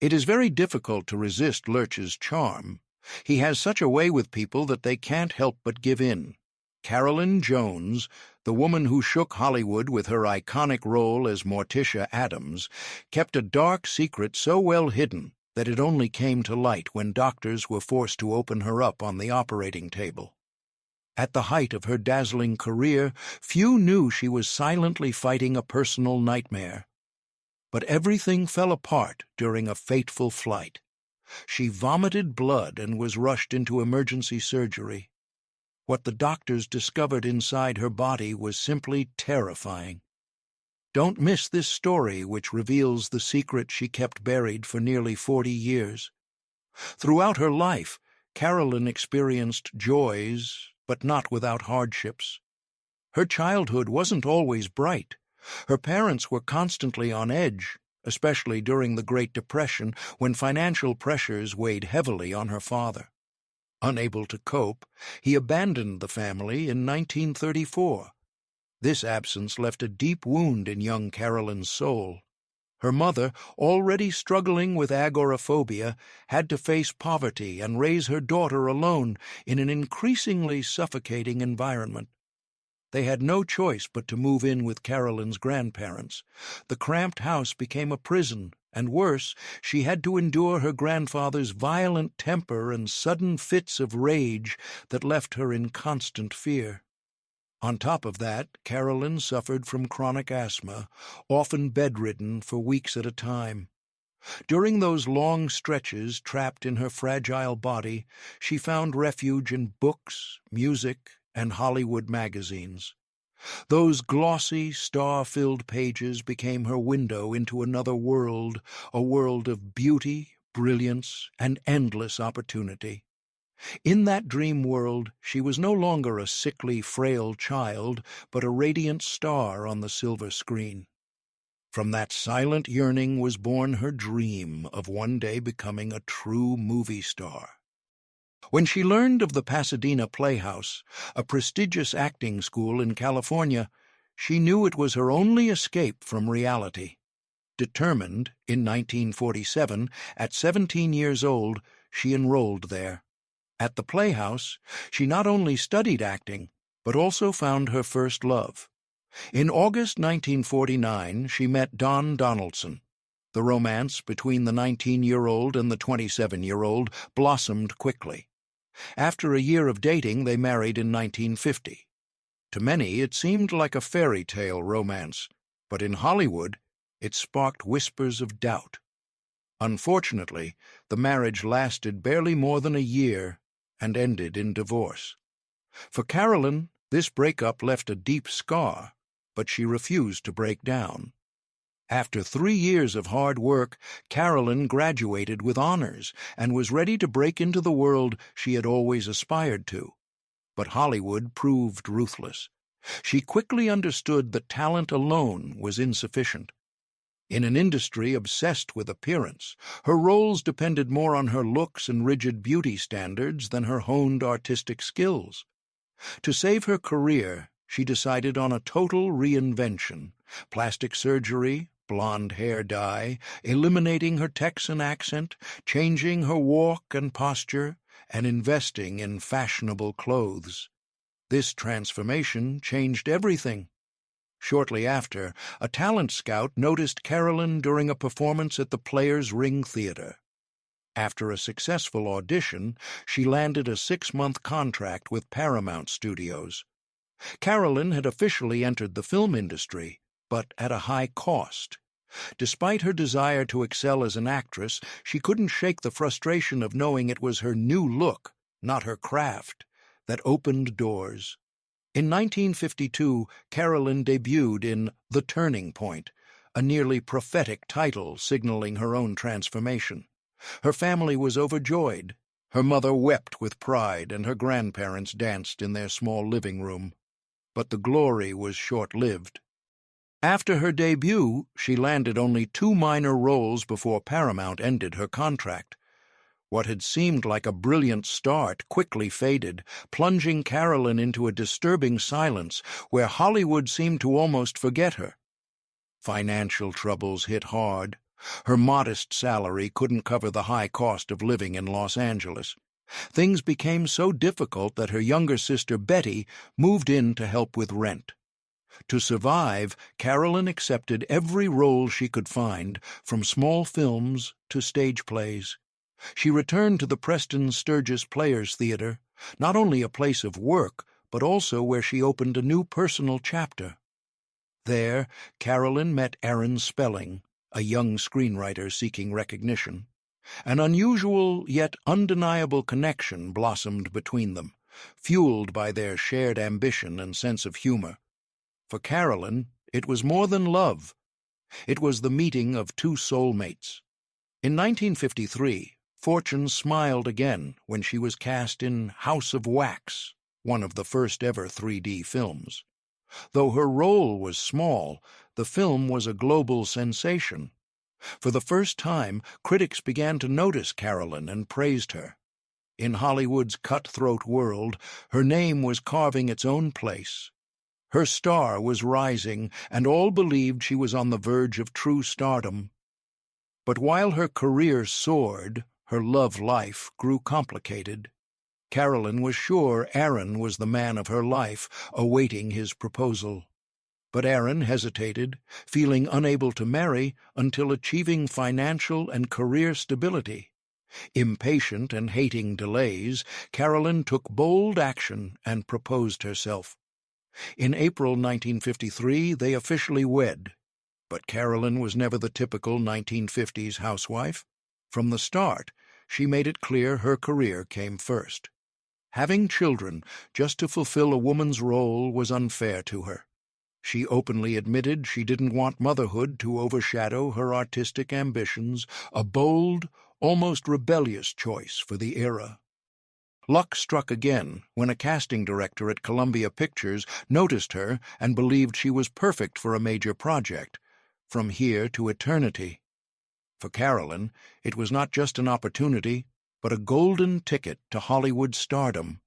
It is very difficult to resist Lurch's charm. He has such a way with people that they can't help but give in. Carolyn Jones, the woman who shook Hollywood with her iconic role as Morticia Addams, kept a dark secret so well hidden that it only came to light when doctors were forced to open her up on the operating table. At the height of her dazzling career, few knew she was silently fighting a personal nightmare. But everything fell apart during a fateful flight. She vomited blood and was rushed into emergency surgery. What the doctors discovered inside her body was simply terrifying. Don't miss this story, which reveals the secret she kept buried for nearly 40 years. Throughout her life, Carolyn experienced joys, but not without hardships. Her childhood wasn't always bright. Her parents were constantly on edge, especially during the Great Depression, when financial pressures weighed heavily on her father. Unable to cope, he abandoned the family in 1934. This absence left a deep wound in young Carolyn's soul. Her mother, already struggling with agoraphobia, had to face poverty and raise her daughter alone in an increasingly suffocating environment. They had no choice but to move in with Carolyn's grandparents. The cramped house became a prison, and worse, she had to endure her grandfather's violent temper and sudden fits of rage that left her in constant fear. On top of that, Carolyn suffered from chronic asthma, often bedridden for weeks at a time. During those long stretches trapped in her fragile body, she found refuge in books, music, and Hollywood magazines. Those glossy, star-filled pages became her window into another world, a world of beauty, brilliance, and endless opportunity. In that dream world, she was no longer a sickly, frail child, but a radiant star on the silver screen. From that silent yearning was born her dream of one day becoming a true movie star. When she learned of the Pasadena Playhouse, a prestigious acting school in California, she knew it was her only escape from reality. Determined, in 1947, at 17 years old, she enrolled there. At the Playhouse, she not only studied acting, but also found her first love. In August 1949, she met Don Donaldson. The romance between the 19-year-old and the 27-year-old blossomed quickly. After a year of dating, they married in 1950. To many, it seemed like a fairy tale romance, but in Hollywood, it sparked whispers of doubt. Unfortunately, the marriage lasted barely more than a year and ended in divorce. For Carolyn, this breakup left a deep scar, but she refused to break down. After 3 years of hard work, Carolyn graduated with honors and was ready to break into the world she had always aspired to. But Hollywood proved ruthless. She quickly understood that talent alone was insufficient. In an industry obsessed with appearance, her roles depended more on her looks and rigid beauty standards than her honed artistic skills. To save her career, she decided on a total reinvention: plastic surgery, blonde hair dye, eliminating her Texan accent, changing her walk and posture, and investing in fashionable clothes. This transformation changed everything. Shortly after, a talent scout noticed Carolyn during a performance at the Players' Ring Theater. After a successful audition, she landed a 6-month contract with Paramount Studios. Carolyn had officially entered the film industry, but at a high cost. Despite her desire to excel as an actress, she couldn't shake the frustration of knowing it was her new look, not her craft, that opened doors. In 1952, Carolyn debuted in The Turning Point, a nearly prophetic title signaling her own transformation. Her family was overjoyed. Her mother wept with pride, and her grandparents danced in their small living room. But the glory was short-lived. After her debut, she landed only 2 minor roles before Paramount ended her contract. What had seemed like a brilliant start quickly faded, plunging Carolyn into a disturbing silence where Hollywood seemed to almost forget her. Financial troubles hit hard. Her modest salary couldn't cover the high cost of living in Los Angeles. Things became so difficult that her younger sister Betty moved in to help with rent. To survive, Carolyn accepted every role she could find, from small films to stage plays. She returned to the Preston Sturgis Players Theatre, not only a place of work, but also where she opened a new personal chapter. There, Carolyn met Aaron Spelling, a young screenwriter seeking recognition. An unusual yet undeniable connection blossomed between them, fueled by their shared ambition and sense of humor. For Carolyn, it was more than love. It was the meeting of two soulmates. In 1953, fortune smiled again when she was cast in House of Wax, one of the first-ever 3D films. Though her role was small, the film was a global sensation. For the first time, critics began to notice Carolyn and praised her. In Hollywood's cutthroat world, her name was carving its own place. Her star was rising, and all believed she was on the verge of true stardom. But while her career soared, her love life grew complicated. Carolyn was sure Aaron was the man of her life, awaiting his proposal. But Aaron hesitated, feeling unable to marry until achieving financial and career stability. Impatient and hating delays, Carolyn took bold action and proposed herself. In April 1953, they officially wed. But Carolyn was never the typical 1950s housewife. From the start, she made it clear her career came first. Having children just to fulfill a woman's role was unfair to her. She openly admitted she didn't want motherhood to overshadow her artistic ambitions, a bold, almost rebellious choice for the era. Luck struck again when a casting director at Columbia Pictures noticed her and believed she was perfect for a major project, From Here to Eternity. For Carolyn, it was not just an opportunity, but a golden ticket to Hollywood stardom.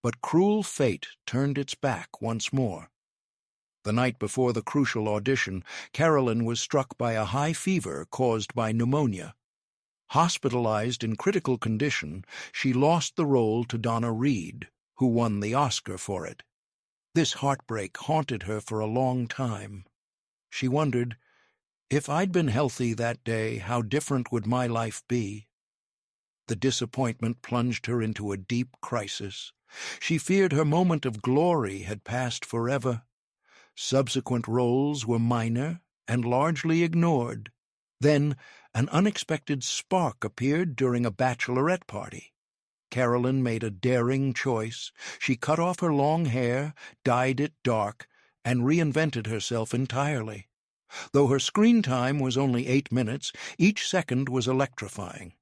But cruel fate turned its back once more. The night before the crucial audition, Carolyn was struck by a high fever caused by pneumonia. Hospitalized in critical condition, she lost the role to Donna Reed, who won the Oscar for it. This heartbreak haunted her for a long time. She wondered, if I'd been healthy that day, how different would my life be? The disappointment plunged her into a deep crisis. She feared her moment of glory had passed forever. Subsequent roles were minor and largely ignored. Then, an unexpected spark appeared during a bachelorette party. Carolyn made a daring choice. She cut off her long hair, dyed it dark, and reinvented herself entirely. Though her screen time was only 8 minutes, each second was electrifying.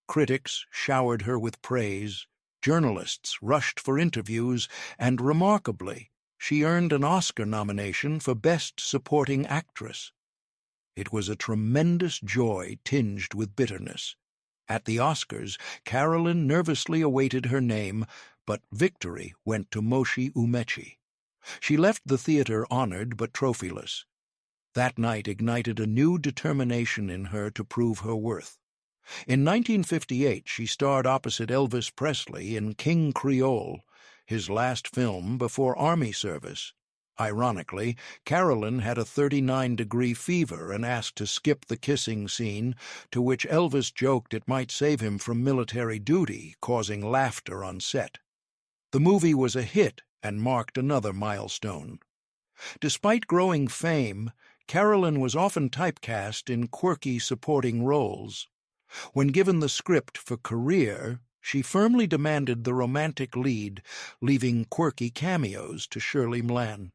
Critics showered her with praise, journalists rushed for interviews, and remarkably, she earned an Oscar nomination for Best Supporting Actress. It was a tremendous joy tinged with bitterness. At the Oscars, Carolyn nervously awaited her name, but victory went to Moshi Umechi. She left the theater honored but trophyless. That night ignited a new determination in her to prove her worth. In 1958, she starred opposite Elvis Presley in King Creole, his last film before Army service. Ironically, Carolyn had a 39-degree fever and asked to skip the kissing scene, to which Elvis joked it might save him from military duty, causing laughter on set. The movie was a hit and marked another milestone. Despite growing fame, Carolyn was often typecast in quirky supporting roles. When given the script for Career, she firmly demanded the romantic lead, leaving quirky cameos to Shirley Mlan.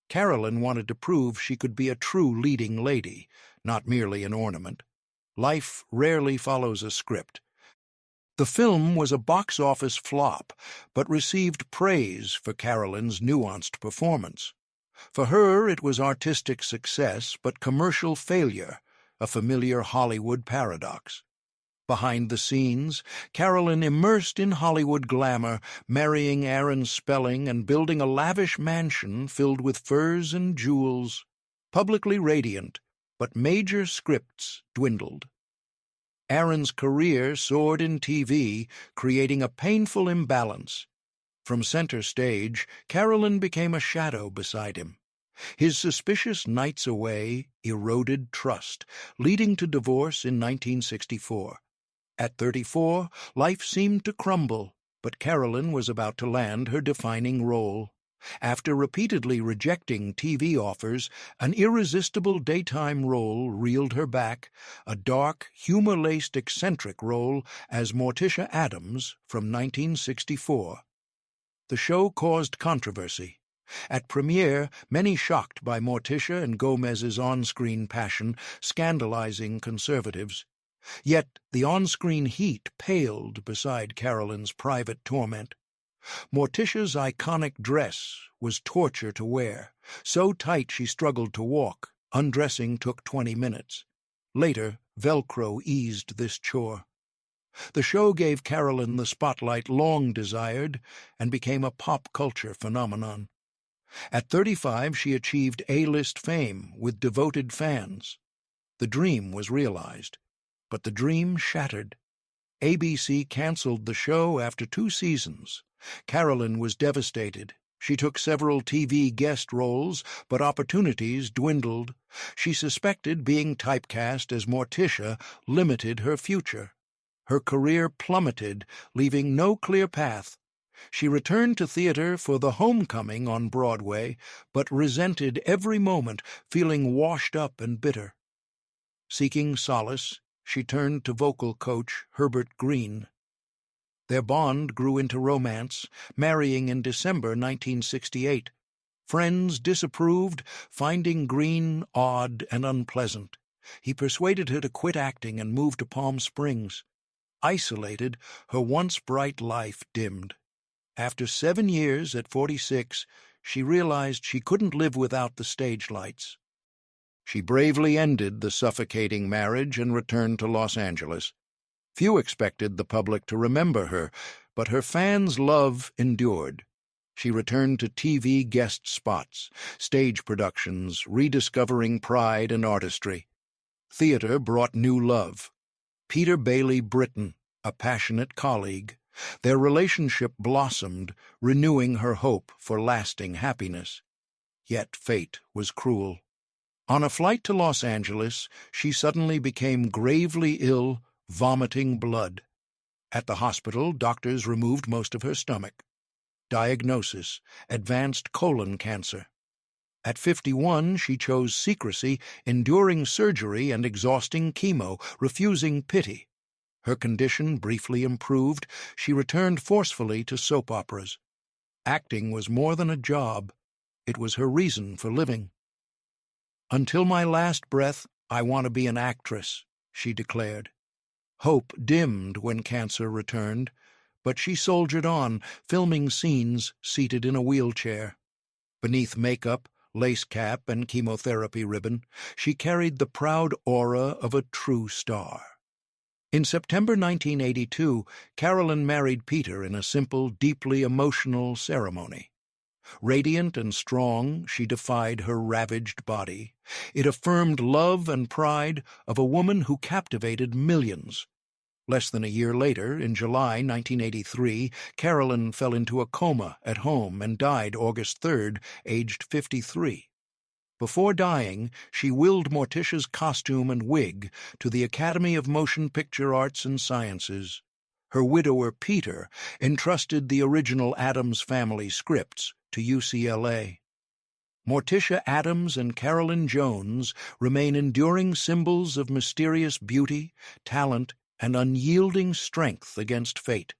Carolyn wanted to prove she could be a true leading lady, not merely an ornament. Life rarely follows a script. The film was a box office flop, but received praise for Carolyn's nuanced performance. For her, it was artistic success, but commercial failure, a familiar Hollywood paradox. Behind the scenes, Carolyn immersed in Hollywood glamour, marrying Aaron Spelling and building a lavish mansion filled with furs and jewels. Publicly radiant, but major scripts dwindled. Aaron's career soared in TV, creating a painful imbalance. From center stage, Carolyn became a shadow beside him. His suspicious nights away eroded trust, leading to divorce in 1964. At 34, life seemed to crumble, but Carolyn was about to land her defining role. After repeatedly rejecting TV offers, an irresistible daytime role reeled her back, a dark, humor-laced eccentric role as Morticia Addams from 1964. The show caused controversy. At premiere, many shocked by Morticia and Gomez's on-screen passion, scandalizing conservatives. Yet the on-screen heat paled beside Carolyn's private torment. Morticia's iconic dress was torture to wear. So tight she struggled to walk. Undressing took 20 minutes. Later, Velcro eased this chore. The show gave Carolyn the spotlight long desired and became a pop culture phenomenon. At 35, she achieved A-list fame with devoted fans. The dream was realized, but the dream shattered. ABC canceled the show after 2 seasons. Carolyn was devastated. She took several TV guest roles, but opportunities dwindled. She suspected being typecast as Morticia limited her future. Her career plummeted, leaving no clear path. She returned to theater for The Homecoming on Broadway, but resented every moment, feeling washed up and bitter. Seeking solace, she turned to vocal coach Herbert Green. Their bond grew into romance, marrying in December 1968. Friends disapproved, finding Green odd and unpleasant. He persuaded her to quit acting and move to Palm Springs. Isolated, her once bright life dimmed. After 7 years at 46, she realized she couldn't live without the stage lights. She bravely ended the suffocating marriage and returned to Los Angeles. Few expected the public to remember her, but her fans' love endured. She returned to TV guest spots, stage productions, rediscovering pride and artistry. Theater brought new love. Peter Bailey Britton, a passionate colleague. Their relationship blossomed, renewing her hope for lasting happiness. Yet fate was cruel. On a flight to Los Angeles, she suddenly became gravely ill, vomiting blood. At the hospital, doctors removed most of her stomach. Diagnosis: advanced colon cancer. At 51, she chose secrecy, enduring surgery and exhausting chemo, refusing pity. Her condition briefly improved. She returned forcefully to soap operas. Acting was more than a job. It was her reason for living. "Until my last breath, I want to be an actress," she declared. Hope dimmed when cancer returned, but she soldiered on, filming scenes seated in a wheelchair. Beneath makeup, lace cap, and chemotherapy ribbon, she carried the proud aura of a true star. In September 1982, Carolyn married Peter in a simple, deeply emotional ceremony. Radiant and strong, she defied her ravaged body. It affirmed love and pride of a woman who captivated millions. Less than a year later, in July 1983, Carolyn fell into a coma at home and died August 3rd, aged 53. Before dying, she willed Morticia's costume and wig to the Academy of Motion Picture Arts and Sciences. Her widower, Peter, entrusted the original Addams family scripts to UCLA. Morticia Addams and Carolyn Jones remain enduring symbols of mysterious beauty, talent, and unyielding strength against fate.